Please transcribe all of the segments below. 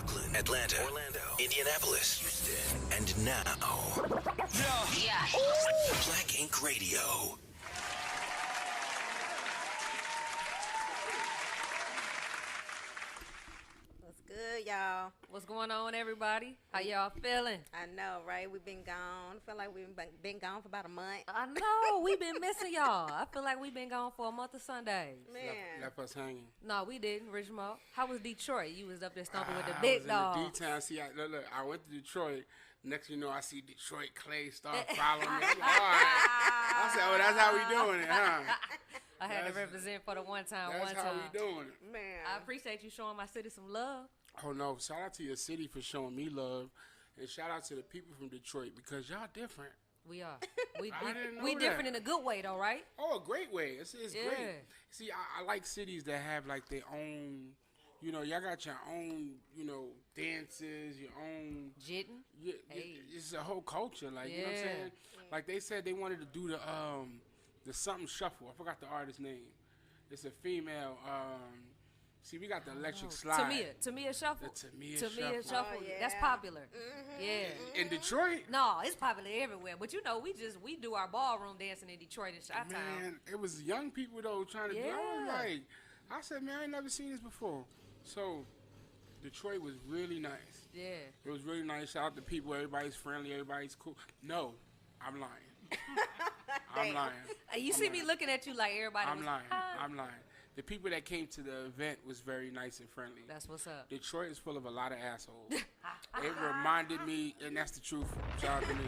Brooklyn, Atlanta, Orlando, Indianapolis, Houston, and now, Black Ink Radio. What's good, y'all? What's going on, everybody? How y'all feeling? I know, right? We've been gone. Feel like we've been gone for about a month. I know. We've been missing y'all. I feel like we've been gone for a month of Sundays. Man. Left us hanging. No, we didn't, Richmond. How was Detroit? You was up there stomping with the I big was dogs. in the D-town. See, look, I went to Detroit. Next thing you know, I see Detroit Clay start following me. I'm like, all right. I said, oh, that's how we doing it, huh? I had to represent for the one time. That's how we doing it. Man. I appreciate you showing my city some love. Oh, no. Shout out to your city for showing me love. And shout out to the people from Detroit because y'all different. We are. We didn't know different that. in a good way, though, right? Oh, a great way. It's Yeah. great. See, I like cities that have, like, their own, you know, y'all got your own, you know, dances, your own. Jitting. Yeah, Hey. it's a whole culture. Like, you know what I'm Yeah. saying? Like, they said they wanted to do the something shuffle. I forgot the artist's name. It's a female. See, we got the electric slide. Tamia Shuffle. The Tamia Shuffle. Shuffle. Oh, yeah. That's popular. Yeah. In Detroit? No, it's popular everywhere. But you know, we do our ballroom dancing in Detroit and Chi-Town. Man, it was young people, though, trying to do it. I was Yeah. like, I said, man, I ain't never seen this before. So, Detroit was really nice. Yeah. It was really nice. Shout out to people. Everybody's friendly. Everybody's cool. No, I'm lying. I'm lying. You see me looking at you like everybody I'm was, lying. "Hi." I'm lying. The people that came to the event was very nice and friendly. That's what's up. Detroit is full of a lot of assholes. It reminded me, and that's the truth, shout out to me.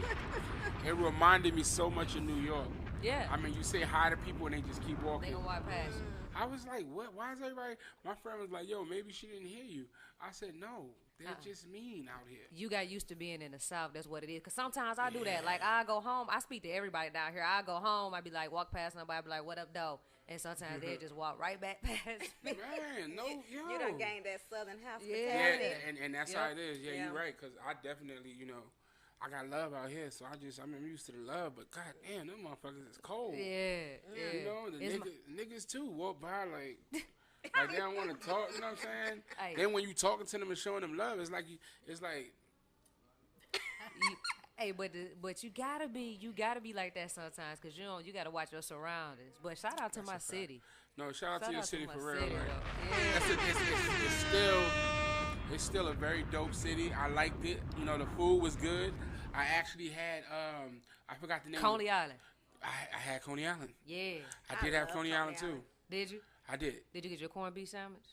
It reminded me so much of New York. Yeah. I mean, you say hi to people and they just keep They walking. gonna walk past you. I was like, what? Why is everybody? My friend was like, yo, maybe she didn't hear you. I said, no, they're just mean out here. You got used to being in the South. That's what it is. Because sometimes I do that. Like, I go home. I speak to everybody down here. I go home. I be like, walk past somebody. I be like, what up, though? And sometimes they just walk right back past me. Man, no, yo. You done gained that Southern Yeah, hospitality. and that's Yep. how it is. Yeah, Yeah. you're right. Because I definitely, you know, I got love out here. So I'm used to the love. But God damn, them motherfuckers is cold. Yeah. You know, the It's niggas too walk by like they don't want to talk. You know what I'm saying? Hey. Then when you talking to them and showing them love, it's like Hey, but you gotta be like that sometimes, cause you gotta watch your surroundings. But shout out to my fact. city. no. Shout out Shout to your out city to for my real. city, Like, though. Yeah. it's still a very dope city. I liked it. You know, the food was good. I actually had I forgot the name. Coney Island. I had Coney Island. Yeah. I did have love Coney Coney Island too. Island. Did you? I did. Did you get your corned beef sandwich?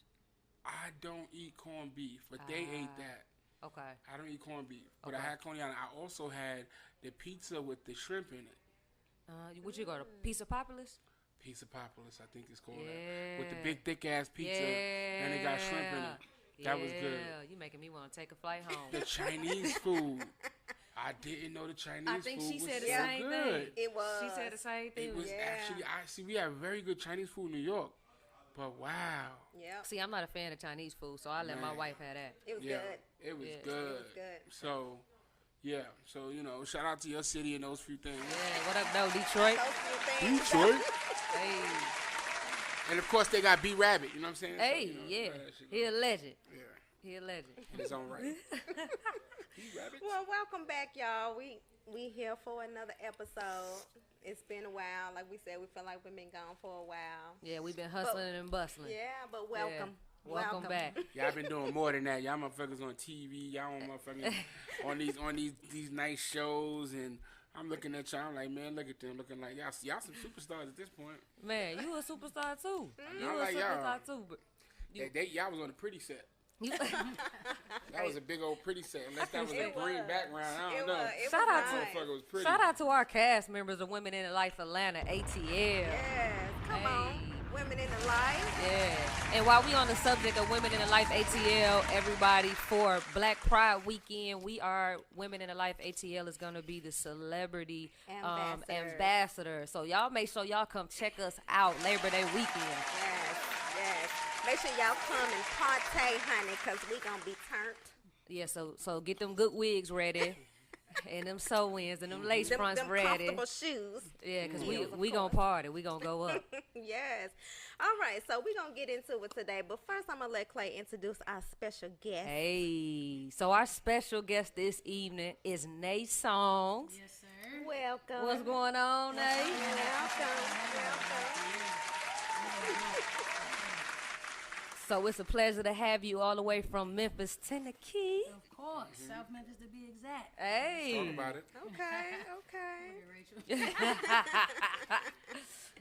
I don't eat corned beef, but they ate that. Okay. I don't eat corned beef, but Okay. I had Coney Island. I also had the pizza with the shrimp in it. Would you go to Pizza Populous? Pizza Populous, I think it's called that. Yeah. With the big thick ass pizza, Yeah. and it got shrimp in it. That was good. Yeah, you making me want to take a flight home. The Chinese food, I didn't know the Chinese I think food she was said the so same good. thing. It was. She said the same thing. It was Yeah. actually, I see, we have very good Chinese food in New York, but wow. Yep. See, I'm not a fan of Chinese food, so I let my Man. wife have that. It was Yeah, good. it was Yeah. good. It was good. So, yeah, so, you know, shout out to your city and those few things. Yeah, what up, though, Detroit? Those few things. Detroit. Hey, And of course, they got B Rabbit, you know what I'm saying? So, hey, you know, yeah, that shit he a legend. Yeah, He a legend. in his own right. B Rabbit? Well, welcome back, y'all. We here for another episode. It's been a while. Like we said, we feel like we've been gone for a while. Yeah, we've been hustling and bustling. Yeah, but welcome. Yeah. Welcome back. Y'all been doing more than that. Y'all motherfuckers on TV. Y'all on motherfuckers on these nice shows, and I'm looking at y'all. I'm like, man, look at them, looking like y'all some superstars at this point. Man, you a superstar too. You I a like y'all. superstar too. But Y'all was on the pretty set. you, That was a big old pretty set. Unless that was a It green was. background, I It don't know. was. It Shout was out to- nice. Motherfucker was pretty. shout out to our cast members of Women in the Life Atlanta, ATL. Yes, come on. Hey. Women in the life. Yeah. And while we on the subject of Women in the Life ATL, everybody, for Black Pride Weekend, we are Women in the Life ATL is going to be the celebrity ambassador. So y'all make sure y'all come check us out Labor Day weekend. Yes, yes. Make sure y'all come and partay, honey, because we going to be turned. Yeah, so get them good wigs ready. And them sew-ins and them lace fronts them ready. comfortable shoes. Yeah, because Heels, we of gonna course. party. We gonna go up. Yes. All right, so we're going to get into it today. But first, I'm going to let Clay introduce our special guest. Hey, so our special guest this evening is Nay Songs. Yes, sir. Welcome. What's going on, Nay? Welcome. So it's a pleasure to have you all the way from Memphis, Tennessee. Of course, South Memphis to be exact. Hey. Talk about it. Okay. Okay, Rachel.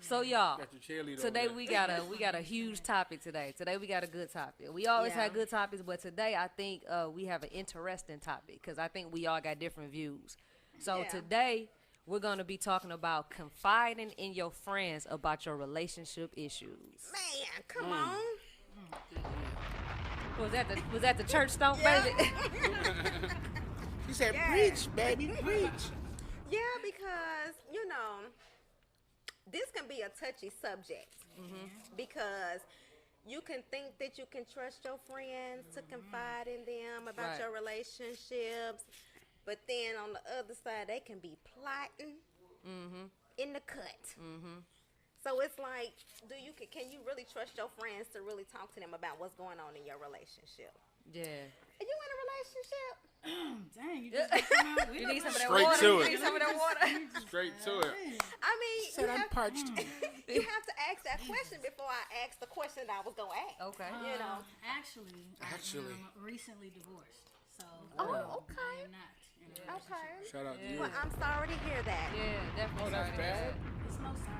So y'all, Got your cheerleader today over we got a huge topic today. Today we got a good topic. We always Yeah. had good topics, but today I think we have an interesting topic because I think we all got different views. So Yeah. today we're gonna be talking about confiding in your friends about your relationship issues. Man, come on. Was that the church stomp, baby? there. She said, Yeah. preach, baby, preach. Yeah, because, this can be a touchy subject. Because you can think that you can trust your friends to confide in them about Right. your relationships. But then on the other side, they can be plotting in the cut. So it's like, can you really trust your friends to really talk to them about what's going on in your relationship? Yeah. Are you in a relationship? Dang, you just came out with You need some of that Straight water. to You it. need some of that water. Straight to it. I mean, Said I'm parched. you have to ask that question before I ask the question that I was going to ask. Okay. You know. Actually, Actually. I am recently divorced. So, Oh, okay. I am not in a relationship. Okay. Shout out to you. Well, I'm sorry to hear that. Yeah, definitely. Oh, that's sorry to hear bad. that. It's no sorry.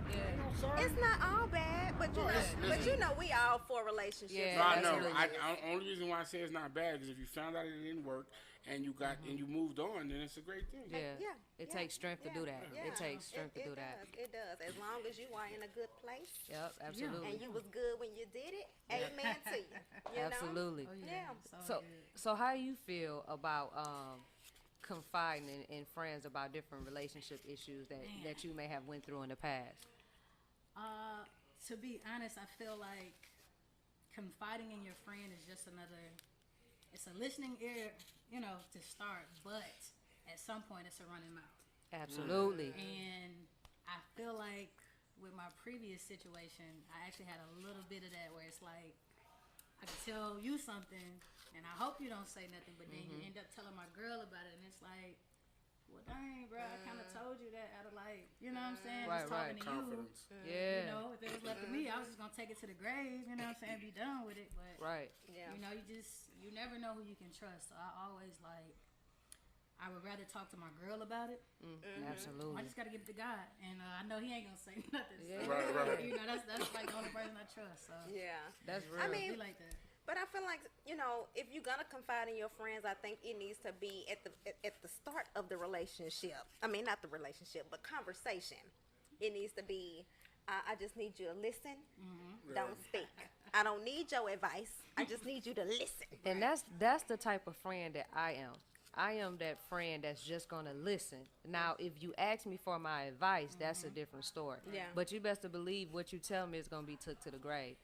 Yeah. It's not all bad, but we all for relationships. Yeah, No, I know. absolutely. Only reason why I say it's not bad is if you found out it didn't work and you got and you moved on, then it's a great thing. Yeah. Yeah, It yeah, takes strength to do that. yeah. It takes strength to do that. It does. As long as you are in a good place Yep, absolutely. and you was good when you did it, amen to you. You Absolutely. Oh, Yeah. yeah. So, good. so how you feel about confiding in friends about different relationship issues that you may have went through in the past? To be honest, I feel like confiding in your friend is just it's a listening ear, to start, but at some point it's a running mouth. Absolutely. And I feel like with my previous situation, I actually had a little bit of that where it's like, I can tell you something, and I hope you don't say nothing, but then you end up telling my girl about it, and it's like, well, dang, bro, I kind of told you that out of you know what I'm saying? Right, just talking to Confidence. Yeah. if it was left to me, I was just going to take it to the grave, you know what I'm saying, be done with it, but, Right. Yeah. you never know who you can trust, so I always, I would rather talk to my girl about it. Absolutely. I just gotta give it to God, and I know He ain't gonna say nothing. Yeah. So, Right. that's like the only person I trust. So Yeah. That's real. I mean, be like that. but I feel like if you're gonna confide in your friends, I think it needs to be at the start of the relationship. I mean, not the relationship, but conversation. It needs to be. I just need you to listen. Don't speak. I don't need your advice. I just need you to listen. And that's the type of friend that I am. I am that friend that's just gonna listen. Now, if you ask me for my advice, that's a different story. Yeah. But you best to believe what you tell me is gonna be took to the grave.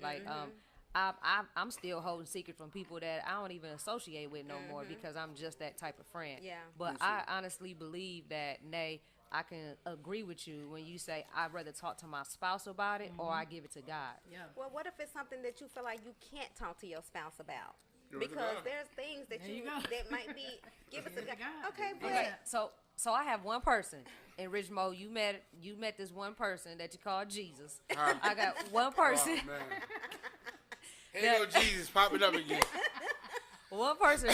I'm still holding secret from people that I don't even associate with no more because I'm just that type of friend. Yeah. But I honestly believe that, Nay, I can agree with you when you say I'd rather talk to my spouse about it or I give it to God. Yeah. Well, what if it's something that you feel like you can't talk to your spouse about? Give it to Because God. there's things that There you go. that might be give it to God. God. Okay, but Okay, so I have one person in Richmond. You met this one person that you call Jesus. I got one person. Oh, man. Here go Jesus popping up again. One person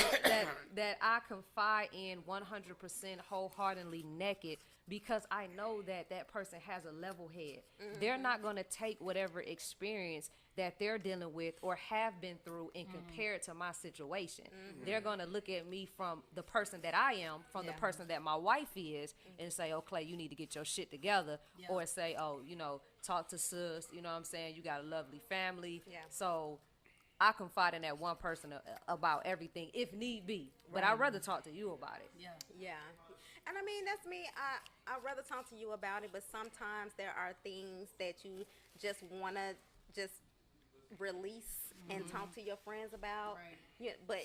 that I confide in 100% wholeheartedly naked because I know that person has a level head. They're not going to take whatever experience that they're dealing with or have been through and compare it to my situation. They're going to look at me from the person that I am, from the person that my wife is, and say, oh, Clay, you need to get your shit together. Yeah. Or say, oh, talk to sis, you know what I'm saying? You got a lovely family. Yeah. So I confide in that one person about everything if need be. But I'd rather talk to you about it. Yeah. yeah. And I mean, that's me. I'd rather talk to you about it, but sometimes there are things that you just want to just release and talk to your friends about. Right. Yeah, but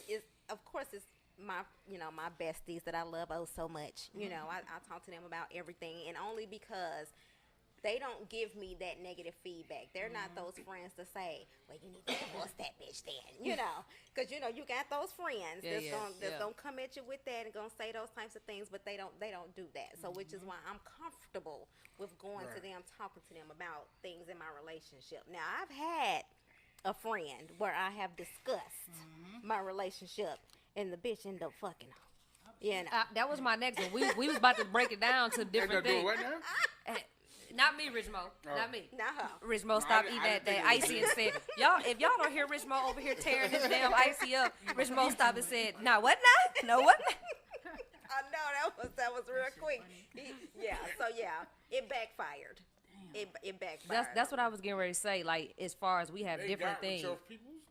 of course, it's my besties that I love so much. You know, I talk to them about everything, and only because they don't give me that negative feedback. They're not those friends to say, well, you need to divorce that bitch then, you know. Because, you know, you got those friends that's gonna come at you with that and gonna say those types of things, but they don't do that. So which is why I'm comfortable with going to them, talking to them about things in my relationship. Now, I've had a friend where I have discussed my relationship, and the bitch ended up fucking her. You know. That was my next one. We was about to break it down to different things. What now? Not me, Rich Mo. Not me. Not her. Rich Mo stopped eating that icy and said, if y'all don't hear Rich Mo over here tearing this damn icy up, Rich Mo stopped and said, "Nah, what now? No, what now?" I know that was real quick. It backfired. It backfired. That's what I was getting ready to say. Like, as far as we have different things.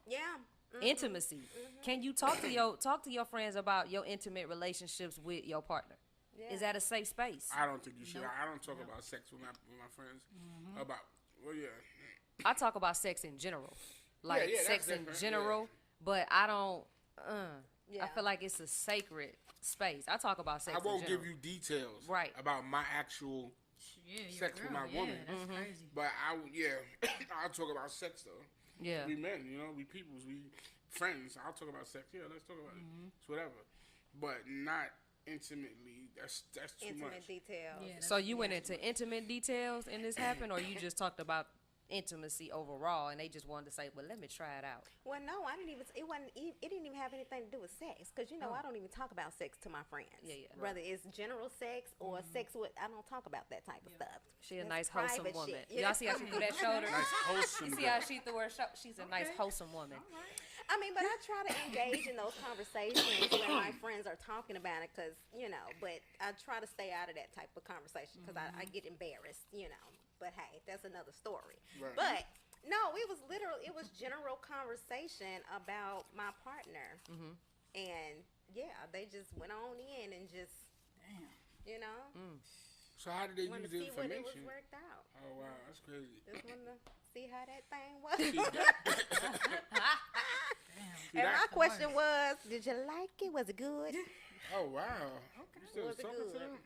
Yeah. Intimacy. Can you talk to your friends about your intimate relationships with your partner? Yeah. Is that a safe space? I don't think you should. I don't talk about sex with my friends. I talk about sex in general, like sex in general. But I don't. I feel like it's a sacred space. I talk about sex. I won't give you details about my actual sex with my woman. That's crazy. But I'll talk about sex though. Yeah, we men, you know, we peoples, we friends. I'll talk about sex. Yeah, let's talk about it. It's whatever, but not intimately. That's too intimate much. details. Yeah, so you went into intimate details and this happened, or you just talked about intimacy overall and they just wanted to say, well, let me try it out? Well, no, I didn't even. It didn't even have anything to do with sex, because you know I don't even talk about sex to my friends. Whether it's general sex or sex with, I don't talk about that type of stuff. She a nice wholesome woman. Shit. Y'all see how she threw that shoulder? Nice wholesome. You see how she threw her shoulder? She's a nice wholesome woman. I mean, but I try to engage in those conversations when my friends are talking about it, because, you know, but I try to stay out of that type of conversation because I get embarrassed, you know. But hey, that's another story. Right. But no, it was general conversation about my partner. And yeah, they just went on in and just, you know. So how did they use the information? What it was worked out. Oh wow, that's crazy. Just wanted to see how that thing was. And my question was, did you like it? Was it good? Oh wow. Okay. You still Was it talking good? to them?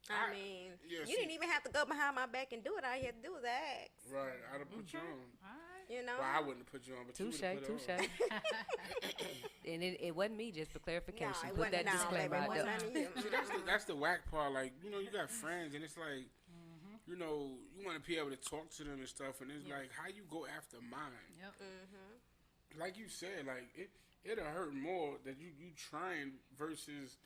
I mean, you didn't even have to go behind my back and do it. All you had to do was ask. Right, I'd have put you on. You know? Well, I wouldn't have put you on, but you would have put Touche. And it wasn't me, just for clarification. No, Put that disclaimer out there. See, that's the whack part. Like, you know, you got friends, and it's like, you know, you want to be able to talk to them and stuff, and it's like, how you go after mine? Like you said, like, it'll hurt more that you trying versus,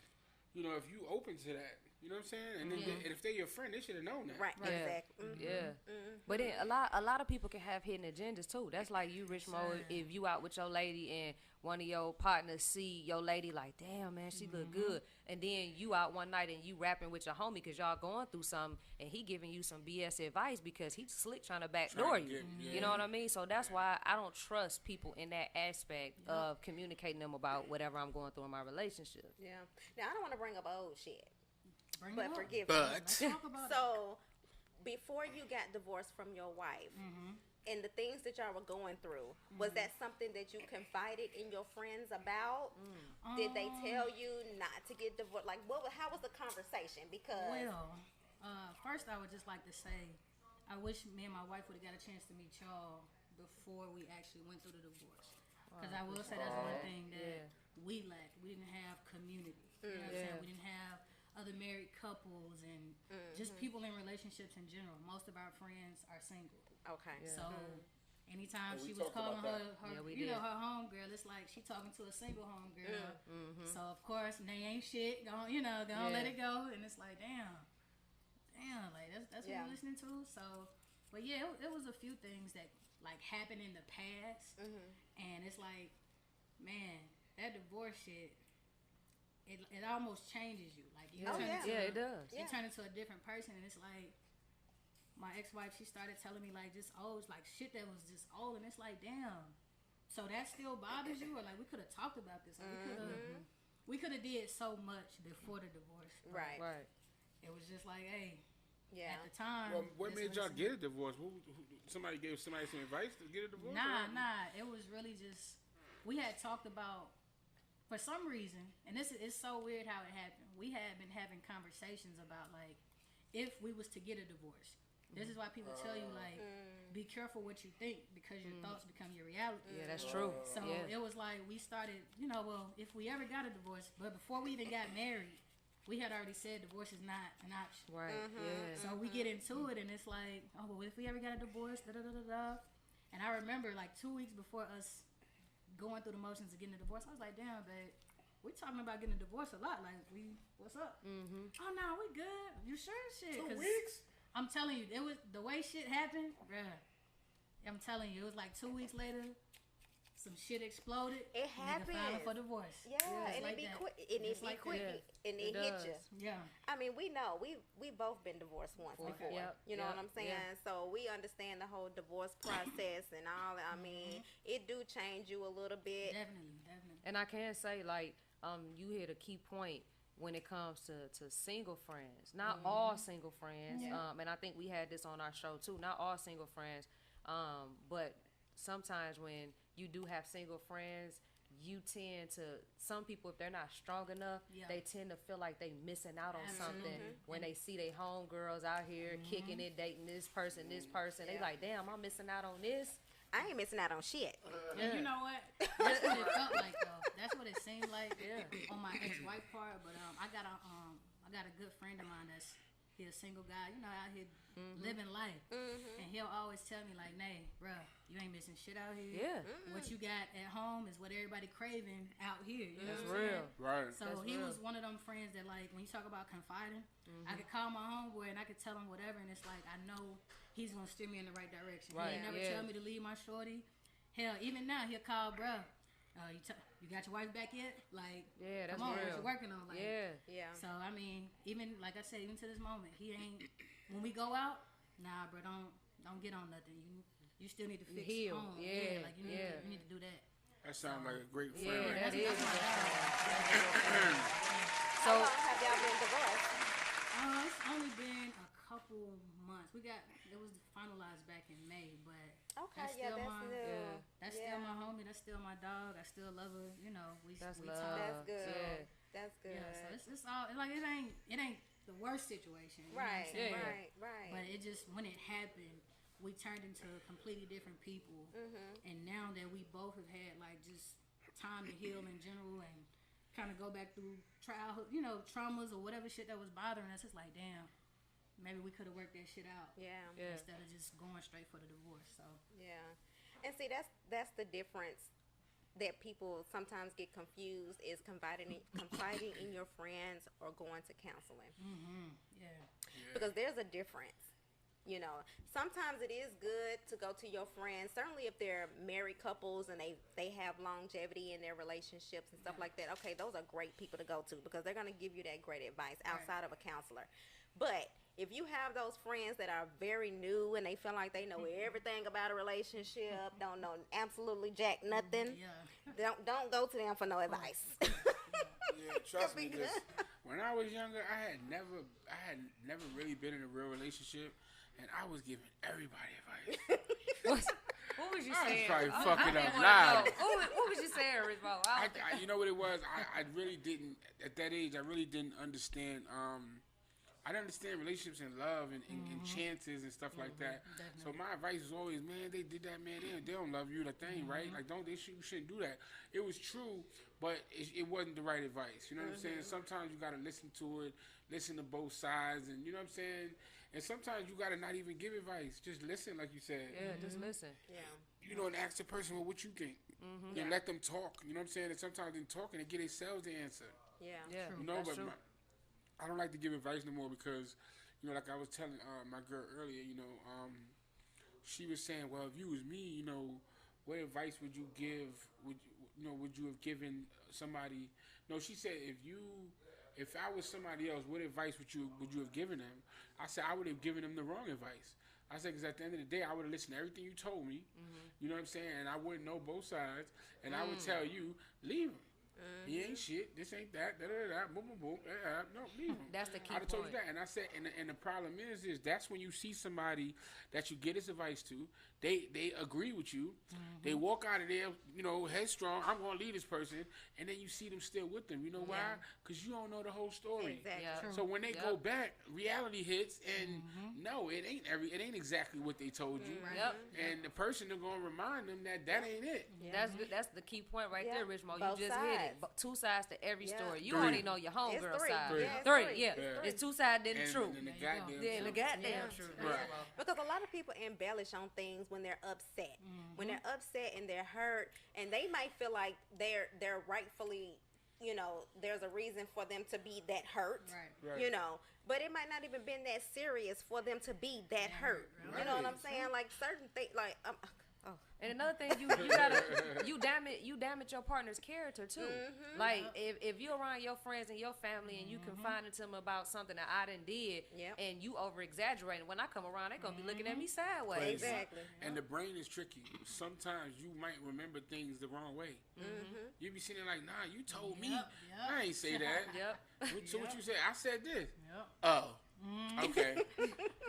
you know, if you open to that. You know what I'm saying? And then if they're your friend, they should have known that. Right, exactly. But then a lot of people can have hidden agendas too. That's like you, Rich Mo, if you out with your lady and one of your partners see your lady like, damn, man, she look good. And then you out one night and you rapping with your homie because y'all going through something and he giving you some BS advice because he's slick trying to backdoor you. You know what I mean? So that's why I don't trust people in that aspect of communicating them about whatever I'm going through in my relationship. Yeah. Now, I don't want to bring up old shit. But forgive me. So, before you got divorced from your wife, and the things that y'all were going through, was that something that you confided in your friends about? Did they tell you not to get divorced? Like, how was the conversation? Because first I would just like to say, I wish me and my wife would have got a chance to meet y'all before we actually went through the divorce. Because I will say that's one thing that we lacked. We didn't have community. You know what I'm saying? We didn't have other married couples and just people in relationships in general. Most of our friends are single. Okay. So anytime she was calling her her homegirl, it's like she talking to a single homegirl. So of course they ain't shit. Don't let it go. And it's like damn, like that's what you're listening to. So, but yeah, it was a few things that like happened in the past, and it's like, man, that divorce shit. It almost changes you. Like you turn into it does. You turn into a different person, and it's like my ex-wife. She started telling me like just like shit that was just old, and it's like damn. So that still bothers you, or like we could have talked about this. Like, we could have did so much before the divorce. Right. It was just like, hey, at the time. Well, what made y'all get a divorce? Somebody gave somebody some advice to get a divorce? Nah. It was really just we had talked about for some reason, and this is so weird how it happened. We had been having conversations about like if we was to get a divorce. This is why people tell you like be careful what you think because your thoughts become your reality. Yeah, that's true. So it was like we started, well, if we ever got a divorce, but before we even got married, we had already said divorce is not an option. Right. Yeah. So we get into it, and it's like, oh, well, if we ever got a divorce, da da da da da. And I remember like 2 weeks before us going through the motions of getting a divorce, I was like, damn, babe, we talking about getting a divorce a lot. Like, what's up? Mm-hmm. Oh no, we good. You sure? Shit. 2 weeks? I'm telling you, it was the way shit happened, bruh. I'm telling you, it was like 2 weeks later, some shit exploded. It happened. Filing for divorce. Yeah, and like it be that. quick. And it be quick, and it hit you. Yeah. I mean, we know we both been divorced once before. Yep, You know yep, what I'm saying? yeah. So we understand the whole divorce process and all that. I mean, it do change you a little bit. Definitely. And I can say, like, you hit a key point when it comes to single friends. Not all single friends. And I think we had this on our show, too. Not all single friends. But sometimes when you do have single friends, you tend to, some people, if they're not strong enough, they tend to feel like they missing out on something when they see they homegirls out here kicking it, dating this person. They like, damn, I'm missing out on this. I ain't missing out on shit. And you know what? That's what it felt like, though. That's what it seemed like on my ex-wife part. But I got a good friend of mine that's a single guy, out here living life. And he'll always tell me like, "Nay, bruh, you ain't missing shit out here. Yeah. What you got at home is what everybody craving out here. You know That's what I'm real. saying? Right. So That's he real. was one of them friends that, like, when you talk about confiding, I could call my homeboy and I could tell him whatever, and it's like I know he's gonna steer me in the right direction. Right, He ain't never yeah. tell me to leave my shorty. Hell, even now he'll call, bruh. You got your wife back yet? Like, Yeah, that's come on, real. what you working on? Like, Yeah. So I mean, even like I said, even to this moment, he ain't. When we go out, nah, bro, don't get on nothing. You still need to fix Heal. home. Yeah, like you need to do that. That sounds like a great friend. Yeah, right that there. is. How long have y'all been divorced? It's only been a couple months. It was finalized back in May, but Okay, that's yeah, still that's my new. that's Yeah. still my homie. That's still my dog. I still love her. We That's we love. talk. That's good. Yeah. That's good. Yeah, so it's all like it ain't the worst situation. You know what I'm Right, saying? Yeah. right. But it just, when it happened, we turned into completely different people. And now that we both have had like just time to heal in general and kind of go back through childhood, traumas or whatever shit that was bothering us, it's like, damn, maybe we could have worked that shit out. Yeah. Instead of just going straight for the divorce. So Yeah. And see, that's the difference that people sometimes get confused is confiding in your friends or going to counseling. yeah. Because there's a difference. Sometimes it is good to go to your friends, certainly if they're married couples and they have longevity in their relationships and stuff like that. Okay, those are great people to go to because they're going to give you that great advice outside of a counselor. But if you have those friends that are very new and they feel like they know everything about a relationship, don't know absolutely jack nothing, don't go to them for no advice. Yeah, trust me. 'Cause when I was younger, I had never really been in a real relationship, and I was giving everybody advice. What was you I was saying? probably I fucking didn't up wanna loud. know. What was you saying, Rizbo? You know what it was? I really didn't, at that age, I really didn't understand, I didn't understand relationships and love and chances and stuff like that. Definitely. So my advice was always, man, they did that, man, they don't love you, that thing, right? Like, you shouldn't do that. It was true, but it wasn't the right advice. You know what I'm saying? Sometimes you got to listen to it, listen to both sides, and you know what I'm saying? And sometimes you got to not even give advice. Just listen, like you said. Yeah, just listen. Yeah. And ask the person, well, what you think? And let them talk. You know what I'm saying? And sometimes in talking, they get themselves the answer. Yeah. Yeah, But that's true. I don't like to give advice no more because, like I was telling my girl earlier, she was saying, well, if you was me, what advice would you give? Would you have given somebody? No, she said, if I was somebody else, what advice would you have given them? I said, I would have given them the wrong advice. I said, because at the end of the day, I would have listened to everything you told me. You know what I'm saying? And I wouldn't know both sides. And I would tell you, leave him. He ain't shit. This ain't that. Da da da. Boom boom boom. No, leave him. That's the key I'd have told you point. that, and I said, and the problem is that's when you see somebody that you get his advice to. They agree with you. They walk out of there, headstrong. I'm gonna lead this person, and then you see them still with them. You know why? Because you don't know the whole story. Exactly. Yeah. So when they go back, reality hits, and no, it ain't exactly what they told you. Yep. And the person they're gonna remind them that ain't it. That's good. That's the key point right there, Rich Mo. You Both just sides. hit it. Two sides to every story. You Three. only know your homegirl It's three. side. Yeah, it's Three. three. Yeah. It's It's two sides than the And truth. then the There you go. goddamn Yeah, the truth. goddamn truth. Right. Because a lot of people embellish on things when they're upset. When they're upset and they're hurt, and they might feel like they're rightfully, there's a reason for them to be that hurt. Right. But it might not even been that serious for them to be that hurt. You know what I'm saying? Like certain things, like And another thing, you gotta you damage your partner's character too. Like if you're around your friends and your family and you confiding to them about something that I done did, and you over exaggerating, when I come around, they gonna be looking at me sideways. exactly. And the brain is tricky. Sometimes you might remember things the wrong way. You be sitting there like, nah, you told me. I ain't say that. Yep. So what you said? I said this. Yep. Oh. Okay.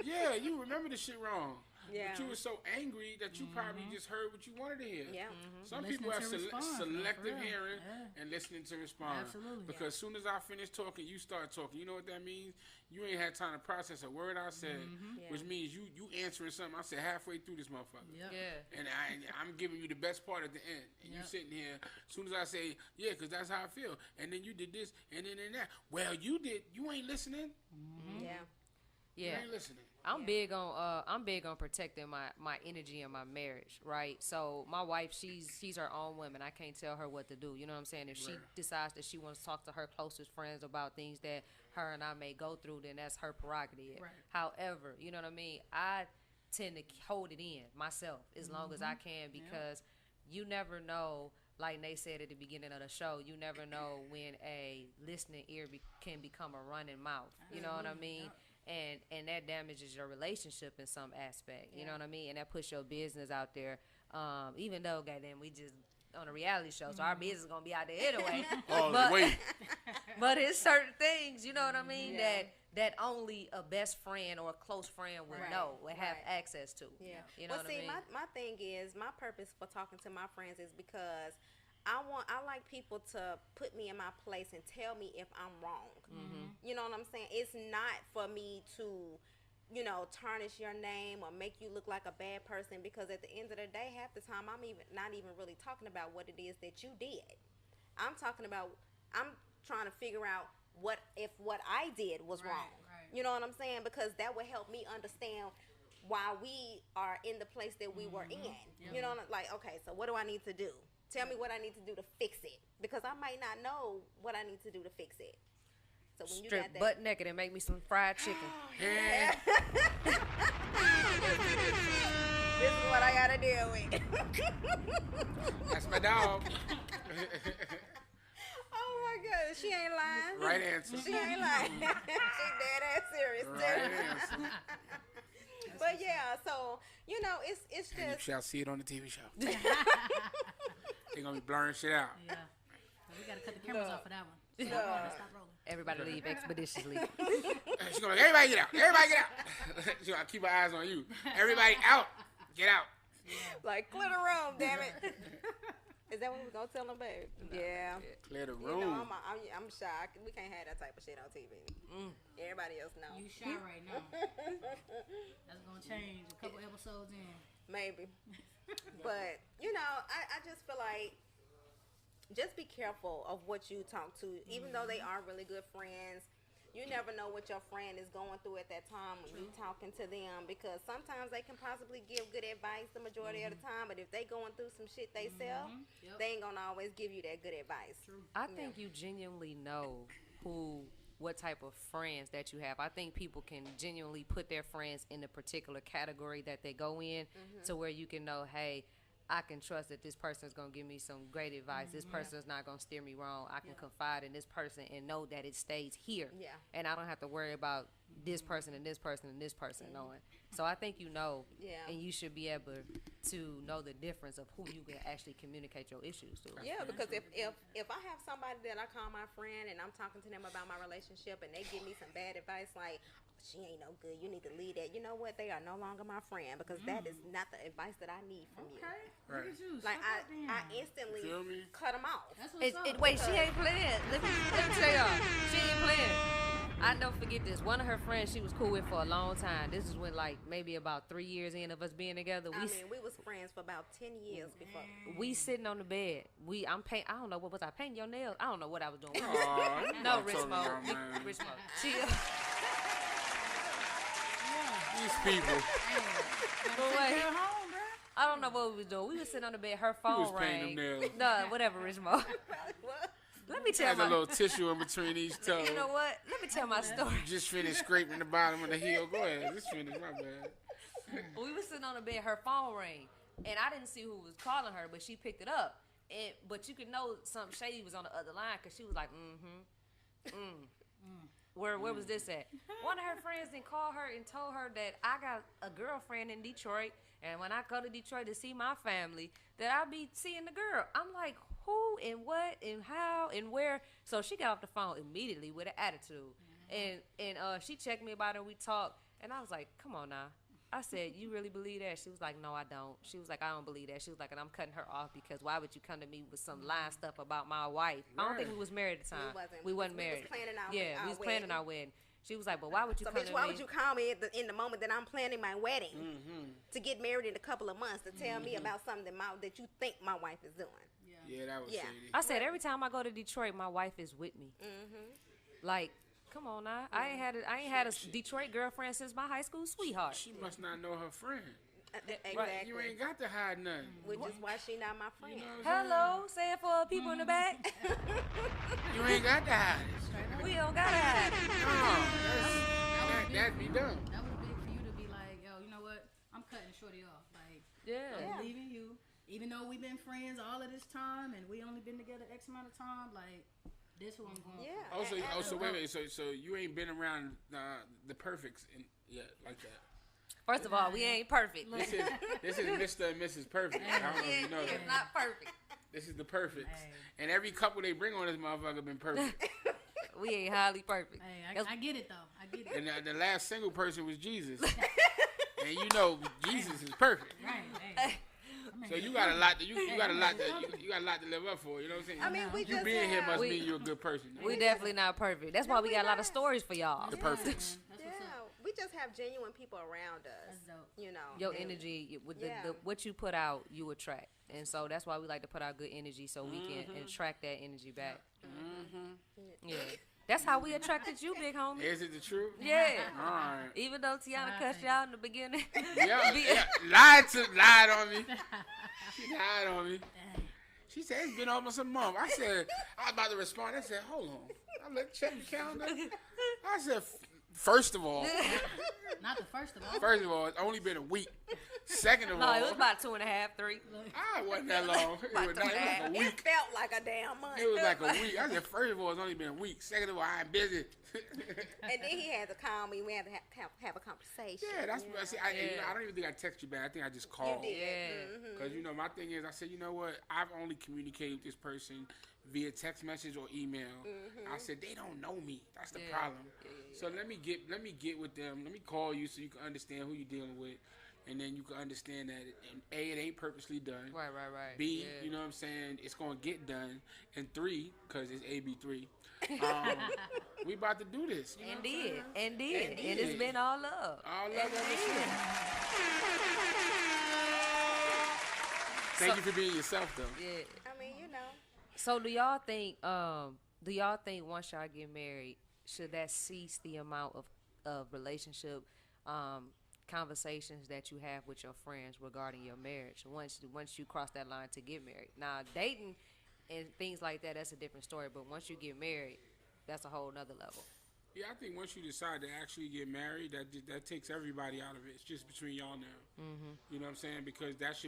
Yeah, you remember the shit wrong. Yeah. But you were so angry that you probably just heard what you wanted to hear. Yeah. Some Listening people have to respond, selective for real. hearing Yeah. and listening to respond. Absolutely. Because as soon as I finish talking, you start talking. You know what that means? You ain't had time to process a word I said, which means you answering something I said halfway through this motherfucker. Yep. Yeah. And I'm giving you the best part at the end. And you sitting here, as soon as I say, yeah, because that's how I feel. And then you did this, and then that. Well, you ain't listening. Yeah. You Yeah. ain't listening. I'm big on protecting my energy in my marriage, right? So my wife, she's her own woman. I can't tell her what to do. You know what I'm saying? If she decides that she wants to talk to her closest friends about things that her and I may go through, then that's her prerogative. Right. However, you know what I mean? I tend to hold it in myself as long as I can, because you never know. Like Nate said at the beginning of the show, you never know when a listening ear can become a running mouth. You know what I mean? And that damages your relationship in some aspect. You know what I mean? And that puts your business out there. Even though, goddamn, we just on a reality show, so our business is gonna be out there anyway. Wait. But it's certain things, you know what I mean, that only a best friend or a close friend would know, would have access to. Yeah. You know well, what I see, mean? my thing is, my purpose for talking to my friends is because I like people to put me in my place and tell me if I'm wrong. You know what I'm saying? It's not for me to, tarnish your name or make you look like a bad person, because at the end of the day, half the time I'm not even really talking about what it is that you did. I'm trying to figure out what I did was wrong. Right. You know what I'm saying? Because that would help me understand why we are in the place that we were in. You know, like, okay, so what do I need to do? Tell me what I need to do to fix it, because I might not know what I need to do to fix it. So when you got Strip that, butt naked and make me some fried chicken. Yeah. this is what I gotta deal with. That's my dog. Oh my God, she ain't lying. Right answer. She ain't lying. She dead ass serious Right too. answer. But yeah, so it's And you just shall see it on the TV show. They're gonna be blurring shit out. Yeah. So we gotta cut the cameras off for that one. So stop rolling. Everybody leave expeditiously. She's gonna like, everybody get out. Everybody get out. She's gonna keep her eyes on you. Everybody out. Get out. like clear the room, damn it. Is that what we gonna tell them, babe? Yeah. Clear the You room. know, I'm shocked. We can't have that type of shit on TV. Everybody else know. You shy right now. That's gonna change a couple episodes in. Maybe. But, I just feel like just be careful of what you talk to. Even though they are really good friends, you never know what your friend is going through at that time when you're talking to them, because sometimes they can possibly give good advice the majority of the time, but if they going through some shit they they ain't gonna always give you that good advice. I think you genuinely know what type of friends that you have. I think people can genuinely put their friends in a particular category that they go in, to where you can know, hey, I can trust that this person is gonna give me some great advice. This person is not gonna steer me wrong. I can confide in this person and know that it stays here. Yeah. And I don't have to worry about this person and this person and this person knowing. So I think and you should be able to know the difference of who you can actually communicate your issues to. Yeah, because if I have somebody that I call my friend and I'm talking to them about my relationship and they give me some bad advice like, she ain't no good, you need to leave that. You know what? They are no longer my friend because that is not the advice that I need from you. Okay. Right. Look at you. Like Step up I then. instantly Feel me? cut them off. That's what's up. Wait, she ain't playing. Let me tell y'all, she ain't playing. I never forget this. One of her friends she was cool with for a long time. This is when like maybe about 3 years in of us being together. I mean, we was friends for about 10 years before. We sitting on the bed. I don't know what was I painting your nails. I don't know what I was doing. Aw, you know No, what I'm Rich talking Mo. about, man. Rich Mo. She, These people. but wait, Get home, bro. I don't know what we was doing. We was sitting on the bed. Her was phone painting rang. them nails. No, whatever, Rich Mo. Let me tell Has a my. little tissue in between each toes. You know what? Let me tell my story. Just finished scraping the bottom of the heel. Go ahead. Just finish. My bad. We was sitting on the bed. Her phone rang, and I didn't see who was calling her, but she picked it up. But you could know something shady was on the other line because she was like, Where was this at? One of her friends then called her and told her that I got a girlfriend in Detroit, and when I go to Detroit to see my family, that I'll be seeing the girl. I'm like, who and what and how and where? So she got off the phone immediately with an attitude, and she checked me about it. And we talked, and I was like, come on now. I said, you really believe that? She was like, no, I don't. She was like, I don't believe that. She was like, and I'm cutting her off because why would you come to me with some lying stuff about my wife? I don't think we was married at the time. We wasn't was married. planning our we was planning wedding. our wedding. She was like, but why would you So, come bitch, to why me? would you call me in the moment that I'm planning my wedding to get married in a couple of months to tell me about something that you think my wife is doing? Yeah, that was Yeah. shady. I said, every time I go to Detroit, my wife is with me. Like, come on now. I ain't had a Detroit girlfriend since my high school sweetheart. She must not know her friend. Exactly. You ain't got to hide nothing. Which is why she not my friend. You know what I'm Hello, say it for people in the back. saying? You ain't got to hide it. We don't gotta have it. No, that'd be dumb. That was big for you to be like, yo, you know what? I'm cutting Shorty off. Like, Yeah. I'm leaving you. Even though we've been friends all of this time and we only been together X amount of time, like, this who I'm going Yeah. for. Also, wait. So you ain't been around the perfects yet like that. First of all, we ain't perfect. This is Mr. and Mrs. Perfect. I don't know if you know It's that. not perfect. This is the perfects. Hey. And every couple they bring on this motherfucker been perfect. We ain't highly perfect. Hey, I get it, though. I get it. And the last single person was Jesus. And you know Jesus is perfect. Right, hey. So you got a lot to you got a lot to live up for. You know what I'm saying? I mean, we you just being here must We- mean you're a good person. We definitely not perfect. That's why we got a lot of stories for y'all. The perfects. That's Yeah, what's up. we just have genuine people around us. That's dope. You know, Your and- energy, with Yeah. the what you put out, you attract. And so that's why we like to put out good energy so we can attract that energy back. Yeah. That's how we attracted you, big homie. Is it the truth? Yeah. All right. Even though Tiana cussed you out in the beginning. Yeah, Be- lied on me. She lied on me. She said it's been almost a month. I was about to respond. I said, hold on. I looked, check the calendar. I said, first of all, Not the first of all. it's only been a week. Second of No, all, it was about 2.5, 3. it wasn't that long. It was like a It week. felt like a damn month. It was like a week. I said, first of all, it's only been a week. Second of all, I'm busy. And then he had to call me. We had to have a conversation. Yeah, that's what I see. I don't even think I texted you back. I think I just You called. did. Yeah. Because, my thing is, I said, you know what? I've only communicated with this person via text message or email. I said, they don't know me. That's the Yeah. problem. So let me get with them. Let me call you so you can understand who you're dealing with. And then you can understand that, it ain't purposely done. Right. B, Yeah. you know what I'm saying? It's going to get done. And 3, because it's AB3. We about to do this. You know what I'm saying? And it's been all love. All love ever since. Thank you for being yourself, though. Yeah. I mean, So do y'all think once y'all get married, should that cease the amount of relationship conversations that you have with your friends regarding your marriage once you cross that line to get married? Now dating and things like that, that's a different story, but once you get married, that's a whole nother level. Yeah, I think once you decide to actually get married, that takes everybody out of it. It's just between y'all now. Mm-hmm. You know what I'm saying? Because that's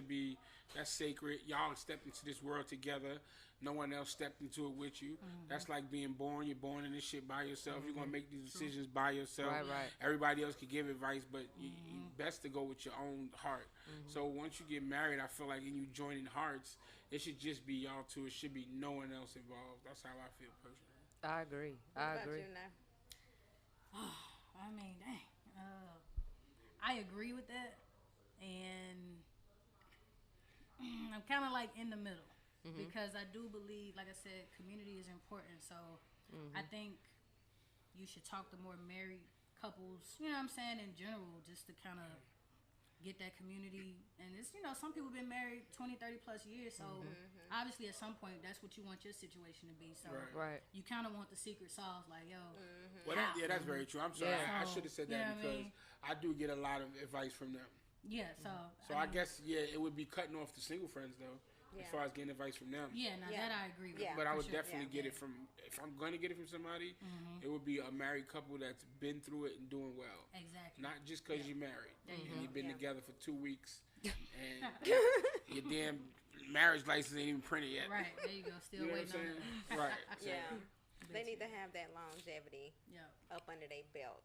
sacred. Y'all stepped into this world together. No one else stepped into it with you. Mm-hmm. That's like being born. You're born in this shit by yourself. Mm-hmm. You're going to make these decisions by yourself. Right. Everybody else can give advice, but best to go with your own heart. Mm-hmm. So once you get married, I feel like in you joining hearts, it should just be y'all two. It should be no one else involved. That's how I feel personally. I agree. I agree. I mean, dang. I agree with that, and I'm kind of like in the middle because I do believe, like I said, community is important. So I think you should talk to more married couples, you know what I'm saying, in general, just to kind of get that community. And it's, some people been married 20, 30 plus years, so obviously at some point that's what you want your situation to be. So right. You kind of want the secret sauce, like, yo. Well, that's very true. I'm sorry, I should have said that because I do get a lot of advice from them. Yeah, so I guess it would be cutting off the single friends though, as far as getting advice from them. Yeah, that I agree with. But I would definitely get it from, if I'm going to get it from somebody, it would be a married couple that's been through it and doing well. Exactly. Not just because you're married and you've been together for 2 weeks and your damn marriage license ain't even printed yet. Right, there you go. Still waiting on it. Right. So. Yeah. They need to have that longevity up under their belt,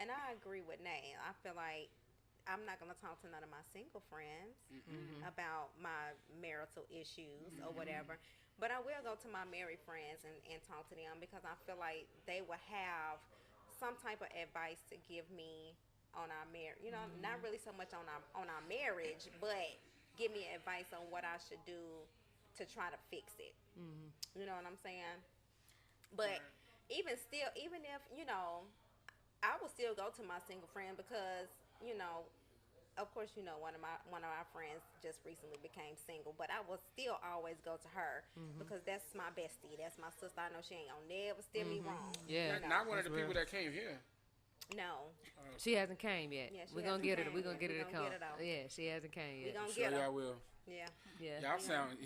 And I agree with Nate. I feel like I'm not going to talk to none of my single friends about my marital issues or whatever. But I will go to my married friends and talk to them because I feel like they will have some type of advice to give me on our marriage. Not really so much on our marriage, but give me advice on what I should do to try to fix it. You know what I'm saying? But even if, I will still go to my single friend because, of course, one of our friends just recently became single, but I will still always go to her because that's my bestie. That's my sister. I know she ain't gonna never steer me wrong. Yeah. Not one of the people that came here. No. She hasn't came yet. Yeah, we're gonna get her. We're gonna get her to come. Yeah, she hasn't came yet. We're gonna get her. Y'all will. Yeah. Y'all sound.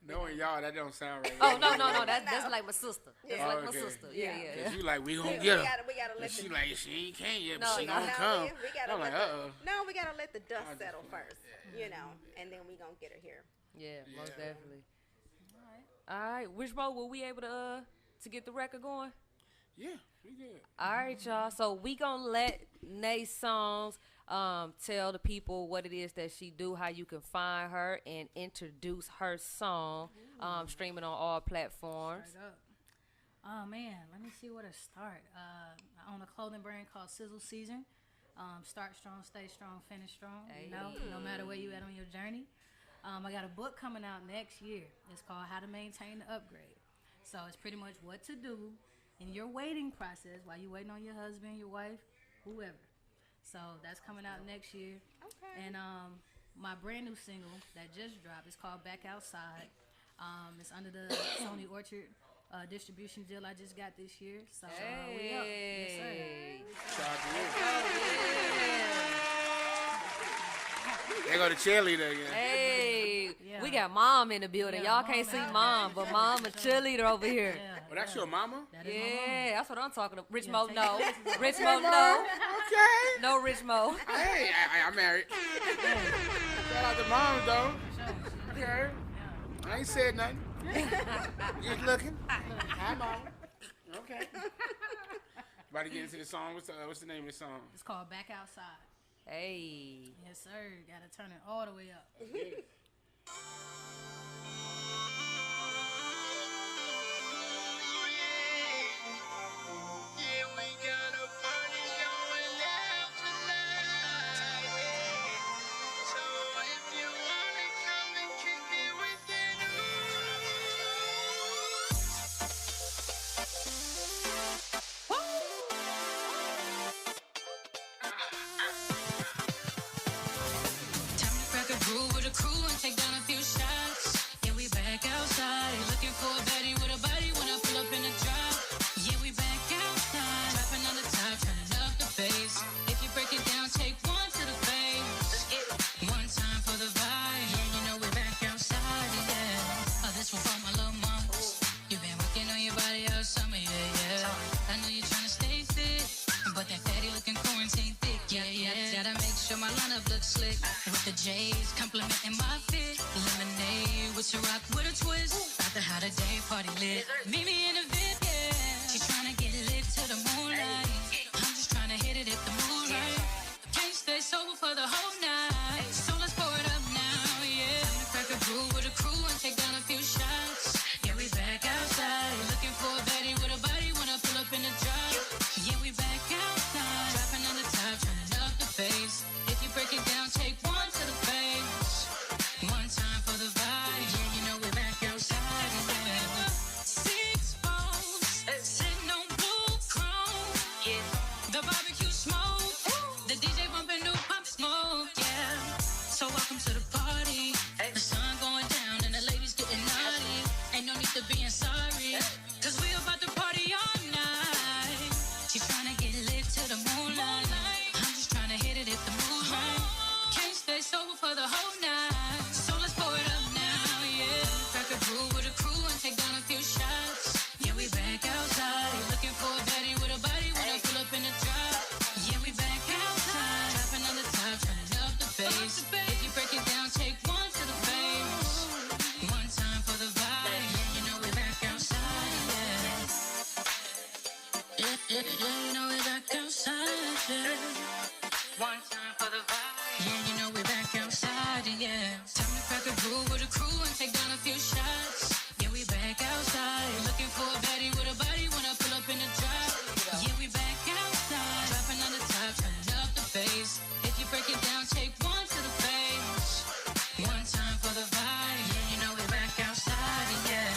Knowing y'all, that don't sound right. Oh no, that's like my sister. That's like my sister. Yeah. Cause you like we gonna get her. We gotta let she like she ain't came yet, but she gonna come. I'm like, No, we gotta let the dust settle first, and then we gonna get her here. Yeah, most definitely. All right, which mode were we able to get the record going? Yeah, we good. All right, y'all. So we gonna let Nay Songs tell the people what it is that she do, how you can find her, and introduce her song, streaming on all platforms. Oh man, let me see where to start. I own a clothing brand called Sizzle Season. Start strong, stay strong, finish strong. Hey. No matter where you at on your journey. I got a book coming out next year. It's called How to Maintain the Upgrade. So it's pretty much what to do in your waiting process while you're waiting on your husband, your wife, whoever. So that's coming out next year. Okay. And my brand new single that just dropped is called Back Outside. It's under the Sony Orchard distribution deal I just got this year. So we up. Yes, sir. They go to cheerleader again. Hey, we got mom in the building. Y'all can't see mom, but mom a cheerleader over here. Well, that's your mama? That is my mama. That's what I'm talking about. Rich Mo, no. Rich Mo, no. Okay. No, Rich Mo. Hey, I'm married. Shout out to mom, though. Okay. I ain't said nothing. Just looking. Hi, mama. Okay. About to get into the song. What's the name of the song? It's called Back Outside. Hey. Yes, sir. Gotta turn it all the way up. Groove with a crew and day, party lit. Meet me in the VIP, yeah. She tryna get lit to the moonlight. I'm just tryna hit it if the mood right. Can't stay sober for the whole night. So let's pour it up now, yeah. Time to crack a brew with a crew and take down a few shots. Yeah, we back outside. Looking for a baddie with a body. Wanna pull up in the drop. Yeah, we back outside. Dropping on the top, turning up the bass. If you break it down, take one to the face. One time for the vibe. Yeah, you know we're back outside. Yeah. 6 phones, sitting on blue chrome. Yeah. The barbecue smoke. The DJ bumping new pop smoke. Yeah. So welcome to the party. The sun going down and the ladies getting naughty. Ain't no need to being sorry, cause we about to party all night. She's tryna get lit to the moonlight. I'm just tryna hit it if the mood right. Can't stay sober for the whole night. So let's pour it up now, yeah. Crack a brew with a crew and take down a few shots. Yeah, we back outside. Looking for a baddie with a body. Wanna pull up in the drop. Yeah, we back outside. Dropping on the top, turning up the bass. If you break it down, take one to the face. One time for the vibe. Yeah, you know we're back outside, yeah. Yeah, you know we're back outside, yeah. One time for the vibe. Yeah, you know we're back outside, yeah. Time to crack a brew with a crew and take down a few shots. Yeah, we back outside. Looking for a baddie with a body. Wanna pull up in the drop. Yeah, we back outside. Dropping on the top, turning up the bass. If you break it down, take one to the face. One time for the vibe. Yeah, you know we're back outside, yeah.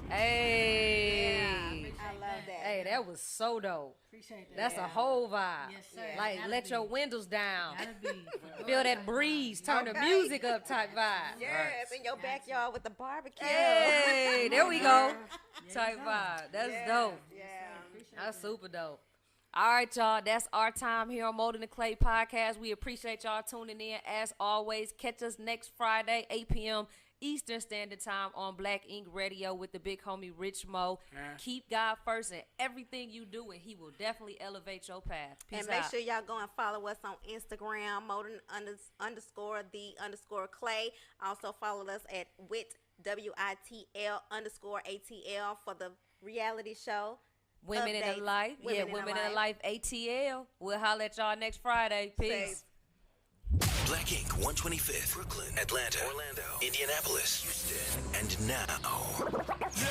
Hey. I love that. Hey, that was so dope. Appreciate that. That's a whole vibe. Yes, sir. Like, Gotta let be. your windows down. Gotta be. Feel that breeze. Turn the Okay. music up type vibe. Yes, in your backyard with the barbecue. Hey, there we go. Yeah, Type you vibe. That's Yes, dope. Yeah. That's super dope. All right, y'all. That's our time here on Molding the Clay Podcast. We appreciate y'all tuning in. As always, catch us next Friday, 8 p.m. Eastern Standard Time on Black Ink Radio with the big homie Rich Mo. Keep God first in everything you do, and he will definitely elevate your path. Peace And make out. sure y'all go and follow us on Instagram, _the_clay. Also follow us at WITL_ATL for the reality show. Women in updates. the Life. Women in Women the in the Life ATL. We'll holler at y'all next Friday. Peace. Black Ink, 125th, Brooklyn, Atlanta, Orlando, Indianapolis, Houston, and now